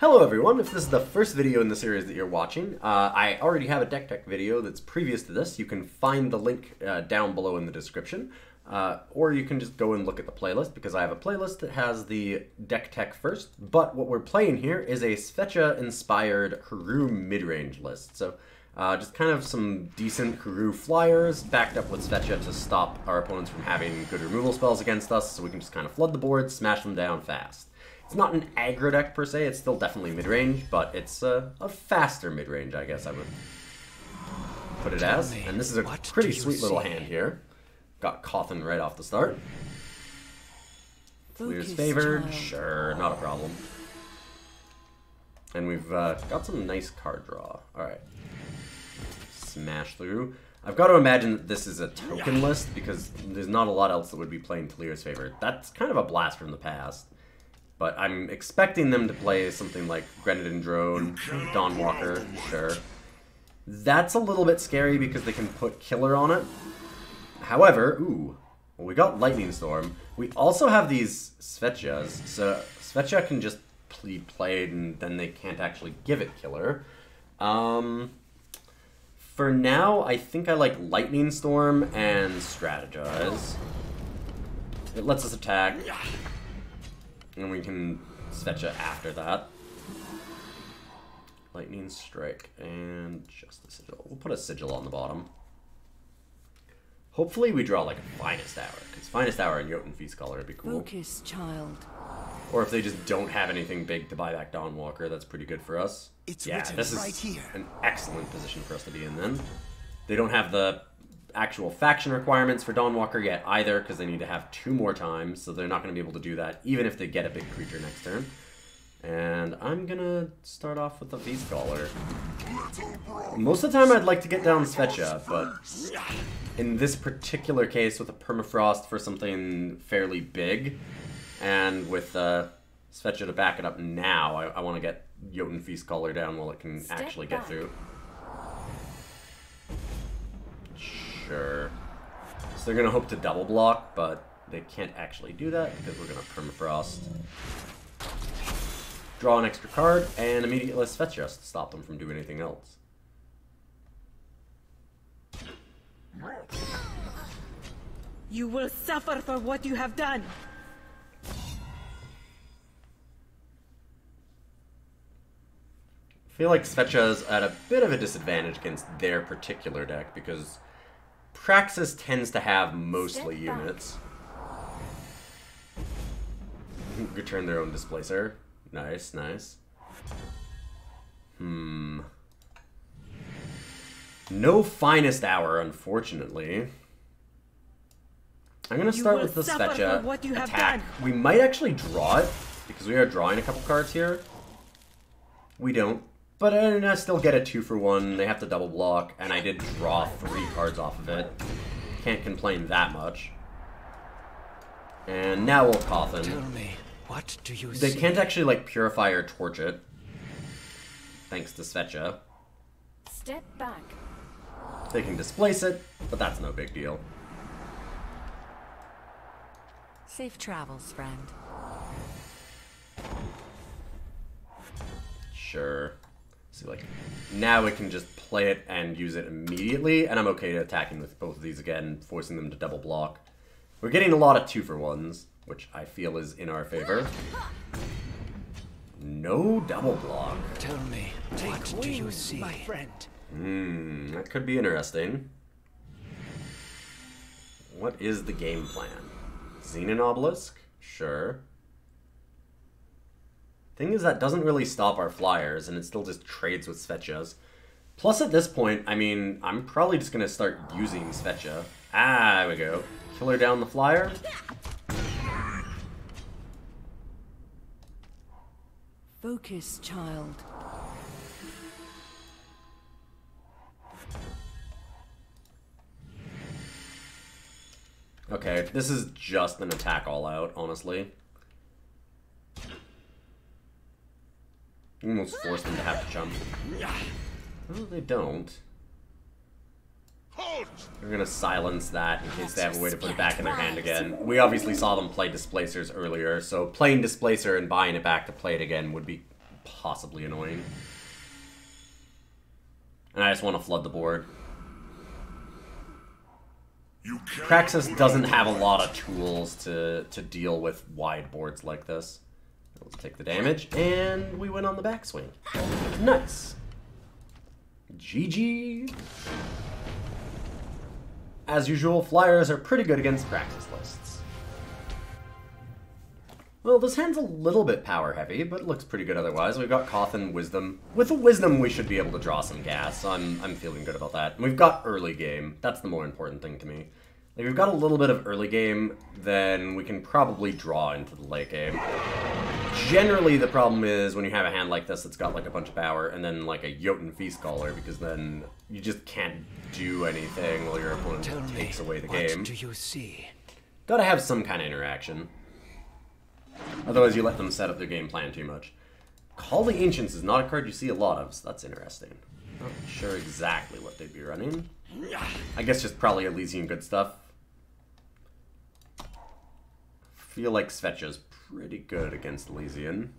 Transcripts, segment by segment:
Hello everyone, if this is the first video in the series that you're watching, I already have a deck tech video that's previous to this. You can find the link down below in the description, or you can just go and look at the playlist, because I have a playlist that has the deck tech first. But what we're playing here is a Svetya-inspired Hooru midrange list. So just kind of some decent Hooru flyers, backed up with Svetya to stop our opponents from having good removal spells against us, so we can just kind of flood the board, smash them down fast. It's not an aggro deck per se, it's still definitely mid-range, but it's a faster mid-range, I guess I would put it as. And this is a pretty sweet little hand here. Got Kothon right off the start. Clear's favored, sure, not a problem. And we've got some nice card draw. Alright. Smash through. I've got to imagine that this is a token list, because there's not a lot else that would be playing Clear's favored. That's kind of a blast from the past. But I'm expecting them to play something like Grenadin Drone, Dawnwalker, sure. That's a little bit scary because they can put Killer on it. However, well, we got Lightning Storm. We also have these Svetyas, so Svetya can just be played and then they can't actually give it Killer. For now, I think I like Lightning Storm and Strategize. It lets us attack. And we can Svetya after that. Lightning Strike and just a Sigil. We'll put a Sigil on the bottom. Hopefully we draw like a Finest Hour, because Finest Hour and Jotun Feast Color would be cool. Focus, child. Or if they just don't have anything big to buy back Dawnwalker, that's pretty good for us. Yeah, this is an excellent position for us to be in then. They don't have the actual faction requirements for Dawnwalker yet either, because they need to have 2 more times, so they're not going to be able to do that even if they get a big creature next turn. And I'm gonna start off with the Feast Caller. Most of the time I'd like to get down Svetya, but in this particular case with a Permafrost for something fairly big, and with Svetya to back it up now, I want to get Jotun Feast Caller down while it can actually get through. Sure. So they're going to hope to double block, but they can't actually do that because we're going to Permafrost. Draw an extra card, and immediately Svetya to stop them from doing anything else. You will suffer for what you have done. I feel like Svetya's at a bit of a disadvantage against their particular deck because Praxis tends to have mostly units. Return their own displacer. Nice, nice. No Finest Hour, unfortunately. I'm gonna start with the Svetya attack. We might actually draw it, because we are drawing a couple cards here. We don't. But I still get a 2-for-1, they have to double block, and I did draw 3 cards off of it. Can't complain that much. And now we'll Kothon. Tell me, what do you They see? can't actually like Purify or Torch it. Thanks to Svetya. Step back. They can displace it, but that's no big deal. Safe travels, friend. Sure. So like, now we can just play it and use it immediately, and I'm okay attacking with both of these again, forcing them to double block. We're getting a lot of 2-for-1s, which I feel is in our favor. No double block. Tell me, what do you see? My friend. That could be interesting. What is the game plan? Xenon Obelisk? Sure. Thing is, that doesn't really stop our flyers, and it still just trades with Svetyas. Plus, at this point, I mean, I'm probably just going to start using Svetya. Ah, there we go. Killer down the flyer. Focus, child. Okay, this is just an attack all out, honestly. You almost force them to have to jump. Well, they don't. They're gonna silence that in case they have a way to put it back in their hand again. We obviously saw them play Displacers earlier, so playing Displacer and buying it back to play it again would be possibly annoying. And I just want to flood the board. Praxis doesn't have a lot of tools to deal with wide boards like this. Let's take the damage, and we win on the backswing. Nice. GG. As usual, flyers are pretty good against Praxis lists. Well, this hand's a little bit power heavy, but looks pretty good otherwise. We've got Kothon, Wisdom. With the Wisdom, we should be able to draw some gas, so I'm feeling good about that. And we've got early game. That's the more important thing to me. If we've got a little bit of early game, then we can probably draw into the late game. Generally, the problem is when you have a hand like this that's got like a bunch of power, and then like a Jotun Feast Caller, because then you just can't do anything while your opponent takes away the game. What do you see? Gotta have some kind of interaction. Otherwise, you let them set up their game plan too much. Call the Ancients is not a card you see a lot of, so that's interesting. Not sure exactly what they'd be running. I guess just probably Elysian good stuff. Feel like Svetya's pretty good against Elysian.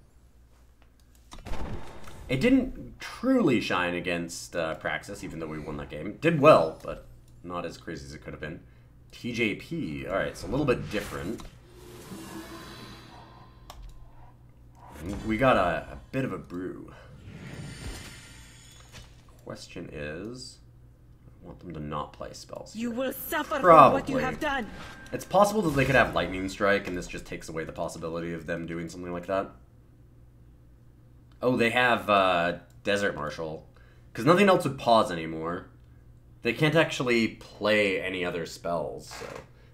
It didn't truly shine against Praxis, even though we won that game. Did well, but not as crazy as it could have been. TJP, alright, so a little bit different. We got a bit of a brew. Question is, I want them to not play spells. You will suffer Probably. for what you have done. It's possible that they could have Lightning Strike, and this just takes away the possibility of them doing something like that. Oh, they have Desert Marshal. Because nothing else would pause anymore. They can't actually play any other spells, so...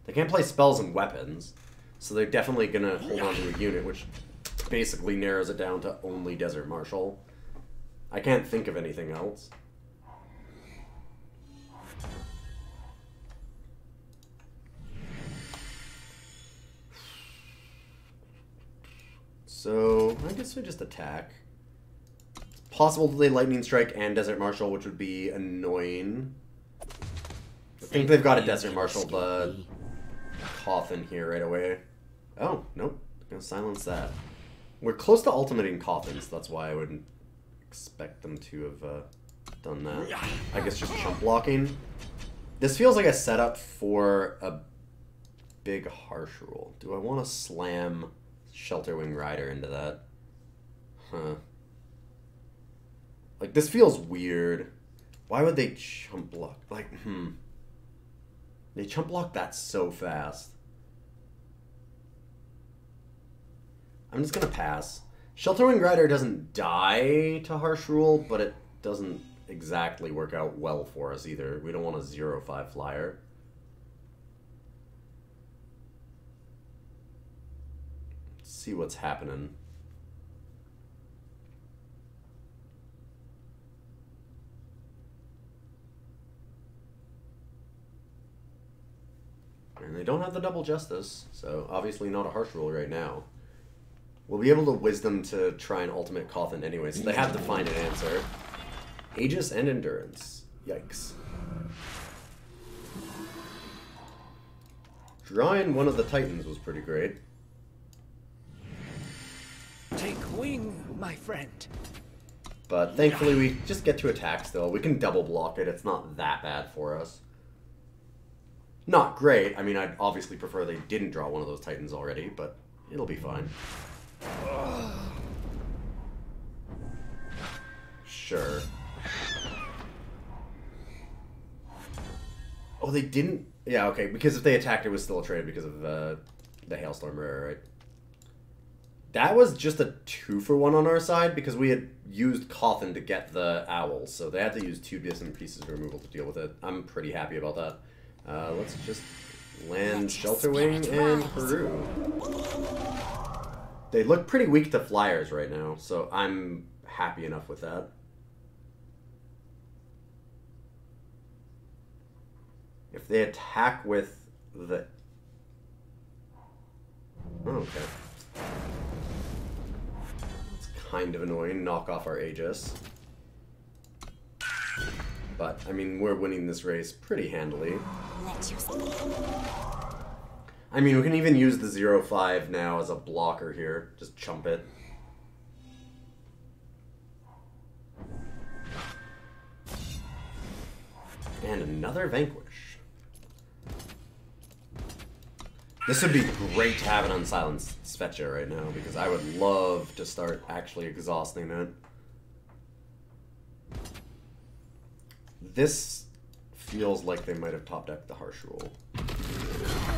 They can't play spells and weapons, so they're definitely going to hold on to a unit, which basically narrows it down to only Desert Marshal. I can't think of anything else. So, I guess we just attack. It's possible that they Lightning Strike and Desert Marshal, which would be annoying. I think they've got a Desert Marshal, but Kothon here right away. Oh, nope. Gonna silence that. We're close to ultimating Kothon, so that's why I wouldn't expect them to have done that. I guess just chump blocking. This feels like a setup for a big harsh rule. Do I want to slam Shelterwing Rider into that? Huh. Like, this feels weird. Why would they chump block? Like, They chump block that so fast. I'm just gonna pass. Shelterwing Rider doesn't die to Harsh Rule, but it doesn't exactly work out well for us either. We don't want a 0/5 flyer. Let's see what's happening. And they don't have the double justice, so obviously not a Harsh Rule right now. We'll be able to Wisdom to try and ultimate Kothon anyway, so they have to find an answer. Aegis and Endurance. Yikes. Drawing one of the Titans was pretty great. Take wing, my friend. But thankfully we just get to attack still. We can double block it. It's not that bad for us. Not great. I mean, I'd obviously prefer they didn't draw one of those Titans already, but it'll be fine. Sure. Oh, they didn't... Yeah, okay, because if they attacked, it was still a trade because of the Hailstorm rare, right? That was just a 2-for-1 on our side because we had used Kothon to get the Owls, so they had to use 2 different pieces of removal to deal with it. I'm pretty happy about that. Let's just land Shelterwing and Hooru. They look pretty weak to flyers right now, so I'm happy enough with that. If they attack with the... Oh, okay. It's kind of annoying. Knock off our Aegis. But, I mean, we're winning this race pretty handily. I mean, we can even use the 0/5 now as a blocker here. Just chump it. And another Vanquish. This would be great to have an unsilenced Svetya right now, because I would love to start actually exhausting it. This feels like they might have top decked the Harsh Rule.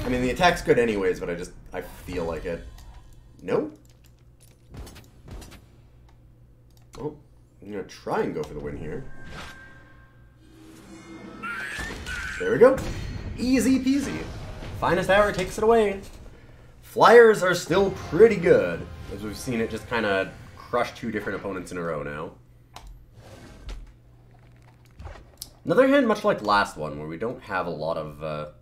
I mean, the attack's good anyways, but I feel like it. No? Oh, I'm gonna try and go for the win here. There we go. Easy peasy. Finest Hour takes it away. Flyers are still pretty good, as we've seen it just kind of crush 2 different opponents in a row now. Another hand much like last one, where we don't have a lot of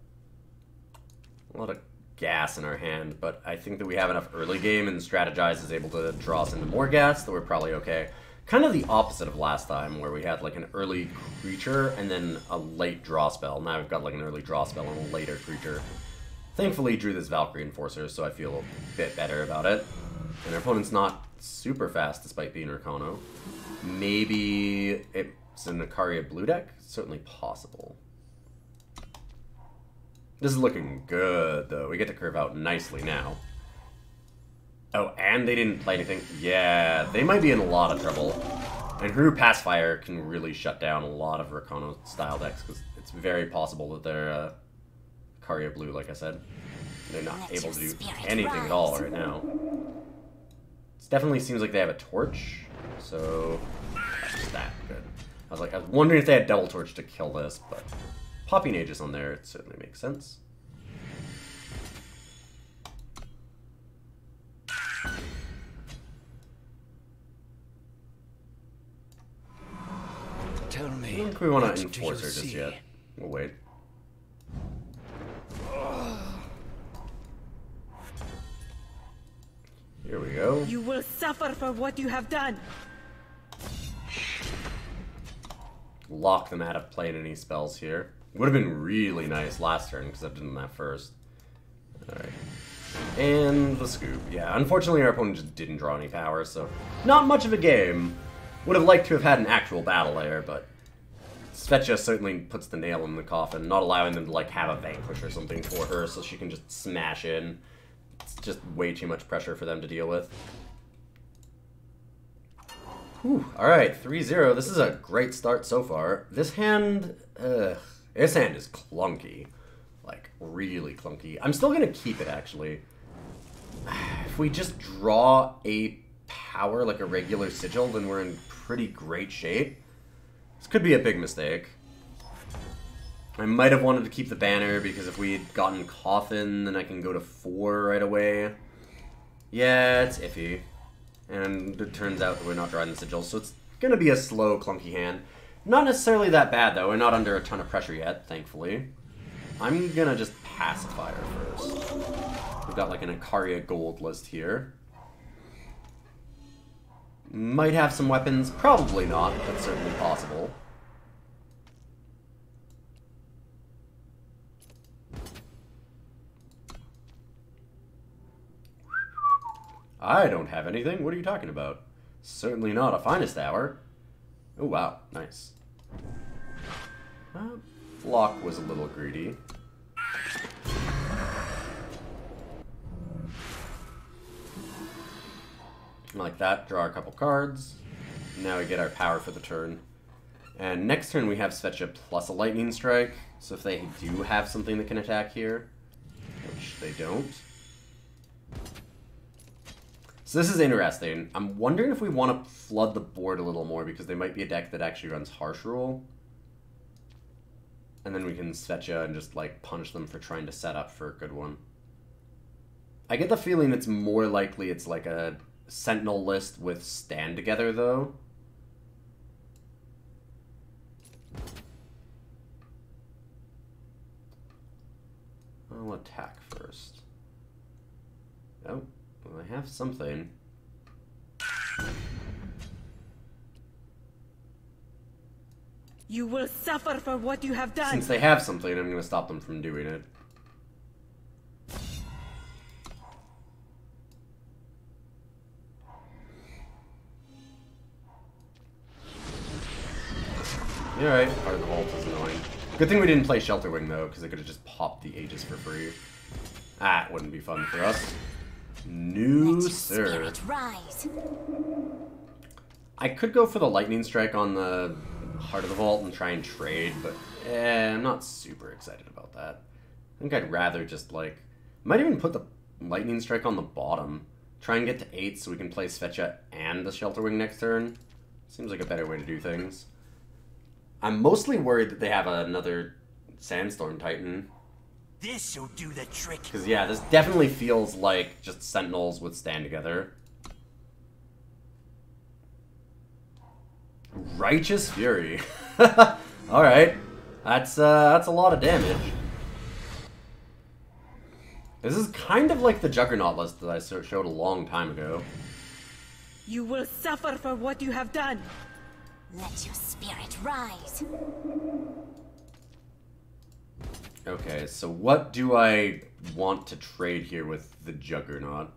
gas in our hand, but I think that we have enough early game, and Strategize is able to draw us into more gas, that we're probably okay. Kind of the opposite of last time, where we had like an early creature and then a late draw spell. Now we've got like an early draw spell and a later creature. Thankfully, drew this Valkyrie Enforcer, so I feel a bit better about it. And our opponent's not super fast, despite being Arcano. Maybe it's an Ikaria blue deck? Certainly possible. This is looking good, though. We get to curve out nicely now. Oh, and they didn't play anything? Yeah, they might be in a lot of trouble. And Hooru Pacifier can really shut down a lot of Arcano-style decks, because it's very possible that they're Ikaria blue, like I said. They're not able to do anything at all right now. It definitely seems like they have a torch, so that's that good. I was wondering if they had double torch to kill this, but popping Aegis on there, it certainly makes sense. Tell me. I don't think we want to enforce her just yet. We'll wait. Here we go. You will suffer for what you have done. Lock them out of playing any spells here. Would have been really nice last turn because I didn't that first. Alright. And the scoop. Yeah, unfortunately our opponent just didn't draw any power, so not much of a game. Would have liked to have had an actual battle there, but Svetya certainly puts the nail in the coffin, not allowing them to like have a Vanquish or something for her so she can just smash in. It's just way too much pressure for them to deal with. Alright, 3-0. This is a great start so far. This hand is clunky. Like, really clunky. I'm still gonna keep it, actually. If we just draw a power like a regular Sigil, then we're in pretty great shape. This could be a big mistake. I might have wanted to keep the banner, because if we had gotten Kothon, then I can go to 4 right away. Yeah, it's iffy. And it turns out that we're not drawing the Sigil, so it's gonna be a slow, clunky hand. Not necessarily that bad, though. We're not under a ton of pressure yet, thankfully. I'm gonna just Pacifier first. We've got like an Ikaria gold list here. Might have some weapons, probably not, but certainly possible. I don't have anything. What are you talking about? Certainly not a finest hour. Oh, wow. Nice. Block was a little greedy. Like that. Draw a couple cards. Now we get our power for the turn. And next turn we have Svetya plus a lightning strike. So if they do have something that can attack here, which they don't. So this is interesting. I'm wondering if we want to flood the board a little more, because they might be a deck that actually runs Harsh Rule. And then we can Svetya and just like punish them for trying to set up for a good one. I get the feeling it's more likely it's like a Sentinel list with Stand Together, though. I'll attack first. Oh. Well, I have something. You will suffer for what you have done. Since they have something, I'm going to stop them from doing it. Alright, part of the vault is annoying. Good thing we didn't play Shelterwing, though, because I could have just popped the Aegis for free. That wouldn't be fun for us. No, sir. I could go for the Lightning Strike on the Heart of the Vault and try and trade, but I'm not super excited about that. I think I'd rather just, like... I might even put the Lightning Strike on the bottom. Try and get to 8 so we can play Svetya and the Shelterwing next turn. Seems like a better way to do things. I'm mostly worried that they have another Sandstorm Titan. This'll do the trick. Because, yeah, this definitely feels like just Sentinels would stand together. Righteous Fury. Alright. That's a lot of damage. This is kind of like the Juggernaut list that I showed a long time ago. You will suffer for what you have done. Let your spirit rise. Okay, so what do I want to trade here with the Juggernaut?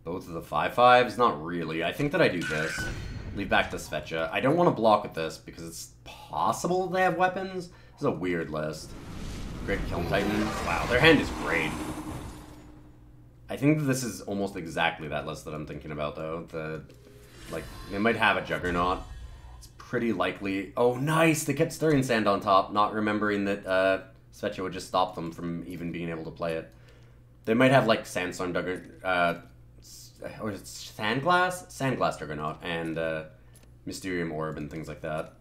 Both of the 5/5s? Not really. I think that I do this. Leave back to Svetya. I don't want to block with this because it's possible they have weapons. This is a weird list. Great Kiln Titan. Wow, their hand is great. I think this is almost exactly that list that I'm thinking about, though. They might have a Juggernaut. It's pretty likely. Oh, nice! They kept Stirring Sand on top, not remembering that Svetya would just stop them from even being able to play it. They might have, like, Sandstorm Juggernaut, or Sandglass Juggernaut, and Mysterium Orb and things like that.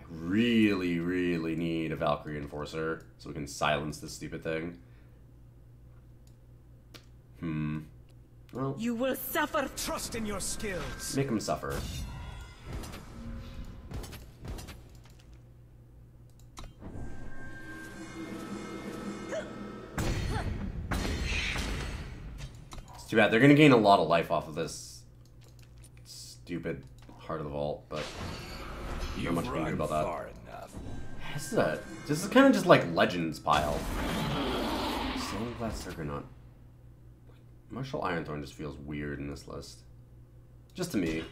I really, really need a Valkyrie Enforcer so we can silence this stupid thing. Well, You will suffer. Trust in your skills. make him suffer. It's too bad. They're gonna gain a lot of life off of this stupid Heart of the Vault, but not much we can do about that. Far enough. This is kind of just like Legends pile. Sandglass Juggernaut. Martial Ironthorn just feels weird in this list. Just to me.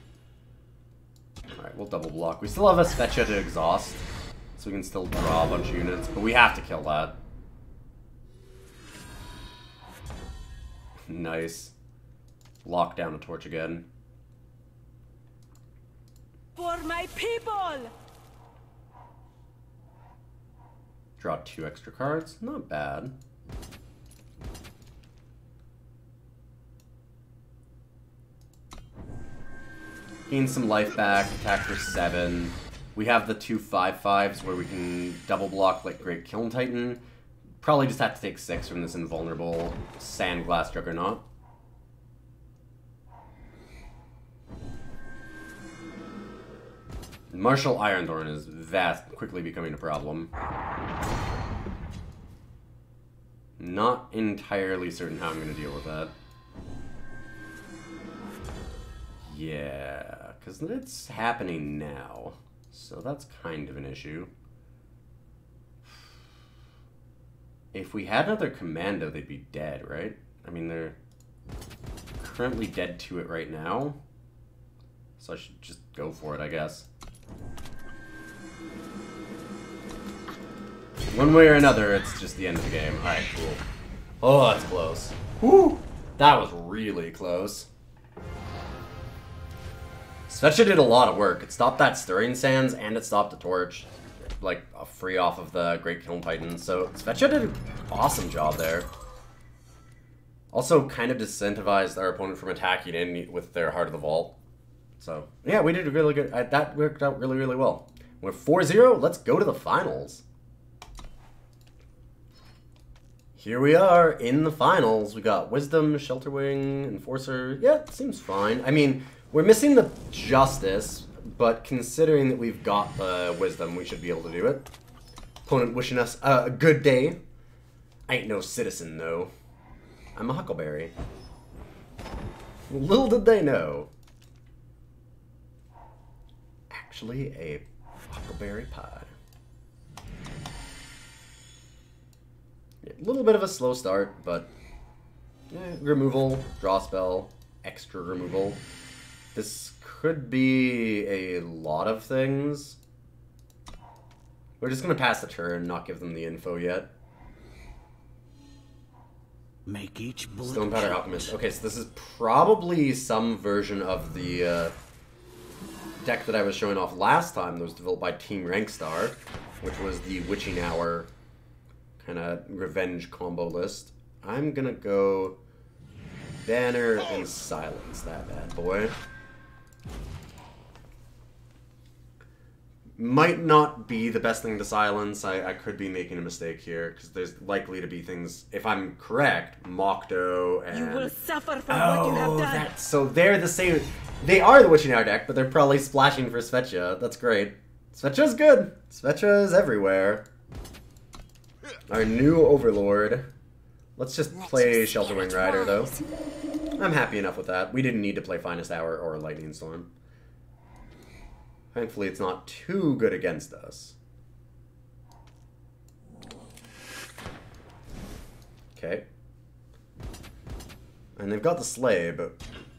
Alright, we'll double block. We still have a Svetya to exhaust, so we can still draw a bunch of units, but we have to kill that. Nice. Lock down a torch again. For my people! Draw 2 extra cards. Not bad. Gain some life back, attack for 7. We have the 2 5/5s where we can double block like Great Kiln Titan. Probably just have to take 6 from this invulnerable Sandglass Juggernaut. Martial Ironthorn is quickly becoming a problem. Not entirely certain how I'm going to deal with that. Yeah, because it's happening now, so that's kind of an issue. If we had another Commando, they'd be dead, right? I mean, they're currently dead to it right now, so I should just go for it, I guess. One way or another, it's just the end of the game. Alright, cool. Oh, that's close. Woo! That was really close. Svetya did a lot of work. It stopped that Stirring Sands, and it stopped the torch. Like, free off of the Great Kiln Titan. So, Svetya did an awesome job there. Also, kind of disincentivized our opponent from attacking in with their Heart of the Vault. So, yeah, we did really good. That worked out really, really well. We're 4-0. Let's go to the finals. Here we are in the finals. We got Wisdom, Shelterwing, Enforcer. Yeah, it seems fine. I mean, we're missing the Justice, but considering that we've got the Wisdom, we should be able to do it. Opponent wishing us a good day. I ain't no citizen, though. I'm a Huckleberry. Little did they know. Actually, a Huckleberry Pie. A little bit of a slow start, but removal, draw spell, extra removal. This could be a lot of things. We're just going to pass the turn, not give them the info yet. Make each bullet Stone Powder Alchemist. Okay, so this is probably some version of the deck that I was showing off last time that was developed by Team Rankstar, which was the Witching Hour kind of revenge combo list. I'm going to go Banner and Silence that bad boy. Might not be the best thing to silence. I could be making a mistake here, because there's likely to be things, if I'm correct, Mokdo and... You will suffer for what you have done. So they're the same... They are the Witching Hour deck, but they're probably splashing for Svetya. That's great. Svetya's good. Svetya's everywhere. Our new Overlord. Let's just play Shelterwing Rider, though. I'm happy enough with that. We didn't need to play Finest Hour or Lightning Storm. Thankfully, it's not too good against us. Okay. And they've got the Slay, but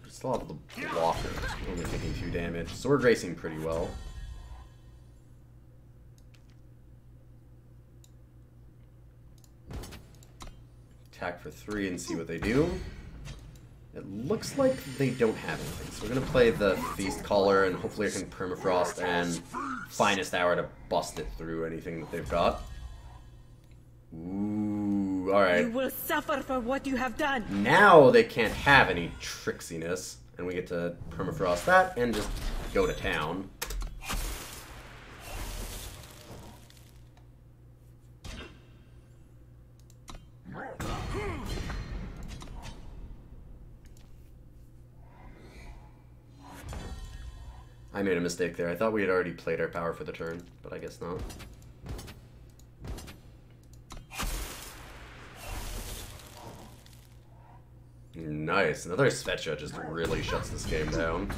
still have the Blocker. Only taking 2 damage. Sword Racing pretty well. Attack for 3 and see what they do. It looks like they don't have anything, so we're going to play the Feast Caller, and hopefully I can Permafrost and Finest Hour to bust it through anything that they've got. Ooh, alright. You will suffer for what you have done. Now they can't have any tricksiness, and we get to Permafrost that and just go to town. I made a mistake there. I thought we had already played our power for the turn, but I guess not. Nice. Another Svetya just really shuts this game down.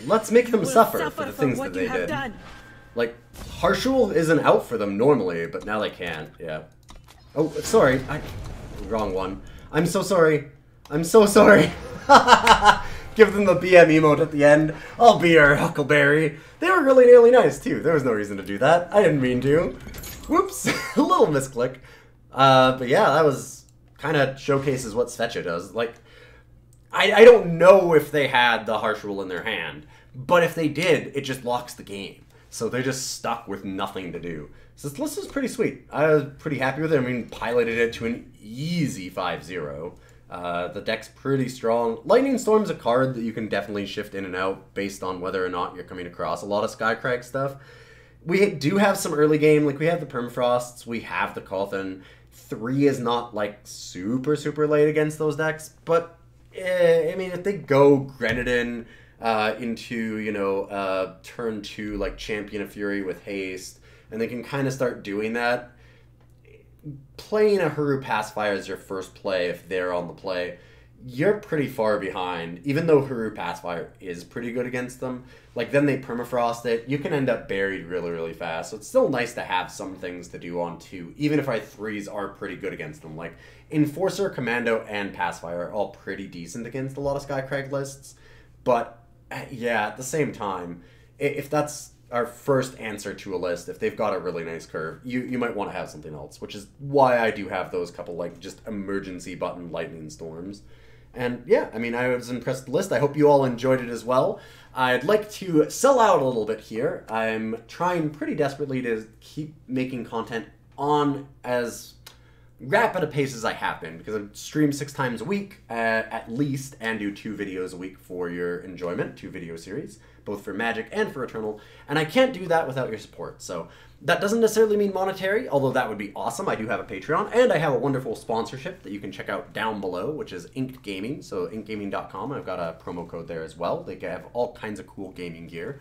Let's make them suffer for the things that they did. Like, Harshul isn't out for them normally, but now they can't. Yeah. Oh, sorry. Wrong one. I'm so sorry. I'm so sorry. Give them the BM emote at the end. I'll be your Huckleberry. They were really nice, too. There was no reason to do that. I didn't mean to. Whoops. A little misclick. But yeah, that was kind of showcases what Svetya does. Like, I don't know if they had the Harsh Rule in their hand, but if they did, it just locks the game. So they're just stuck with nothing to do. So this list is pretty sweet. I was pretty happy with it. I mean, piloted it to an easy 5-0. The deck's pretty strong. Lightning Storm's a card that you can definitely shift in and out based on whether or not you're coming across a lot of Skycrag stuff. We do have some early game, like we have the Permafrosts, we have the Kothon. 3 is not like super late against those decks, but I mean, if they go Grenadin into, you know, turn 2, like Champion of Fury with haste, and they can kind of start doing that. Playing a Hooru Pacifier as your first play, if they're on the play, you're pretty far behind. Even though Hooru Pacifier is pretty good against them, like then they Permafrost it, you can end up buried really fast. So it's still nice to have some things to do on 2, even if our 3s are pretty good against them. Like Enforcer, Commando, and Pacifier are all pretty decent against a lot of Skycrag lists. But yeah, at the same time, if that's our first answer to a list, if they've got a really nice curve, you might want to have something else, which is why I do have those couple, like, just emergency button Lightning Storms. And yeah, I mean, I was impressed with the list. I hope you all enjoyed it as well. I'd like to sell out a little bit here. I'm trying pretty desperately to keep making content on as rapid a pace as I have been, because I stream 6 times a week at least, and do 2 videos a week for your enjoyment, 2 video series, both for Magic and for Eternal, and I can't do that without your support. So that doesn't necessarily mean monetary, although that would be awesome. I do have a Patreon, and I have a wonderful sponsorship that you can check out down below, which is Inked Gaming, so inkgaming.com. I've got a promo code there as well. They have all kinds of cool gaming gear.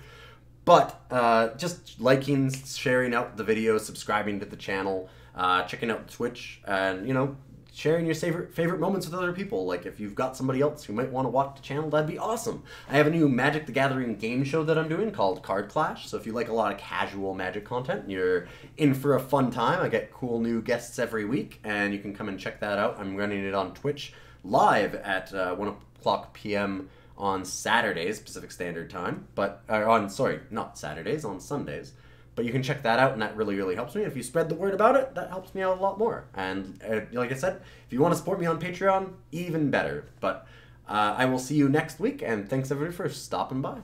But just liking, sharing out the videos, subscribing to the channel, checking out Twitch, and, you know, sharing your favorite moments with other people. Like, if you've got somebody else who might want to watch the channel, that'd be awesome. I have a new Magic the Gathering game show that I'm doing called Card Clash, so if you like a lot of casual Magic content, you're in for a fun time. I get cool new guests every week, and you can come and check that out. I'm running it on Twitch live at 1 o'clock p.m. on Saturdays, Pacific Standard Time. But, not Saturdays, on Sundays. But you can check that out, and that really, really helps me. If you spread the word about it, that helps me out a lot more. And like I said, if you want to support me on Patreon, even better. But I will see you next week, and thanks everybody for stopping by.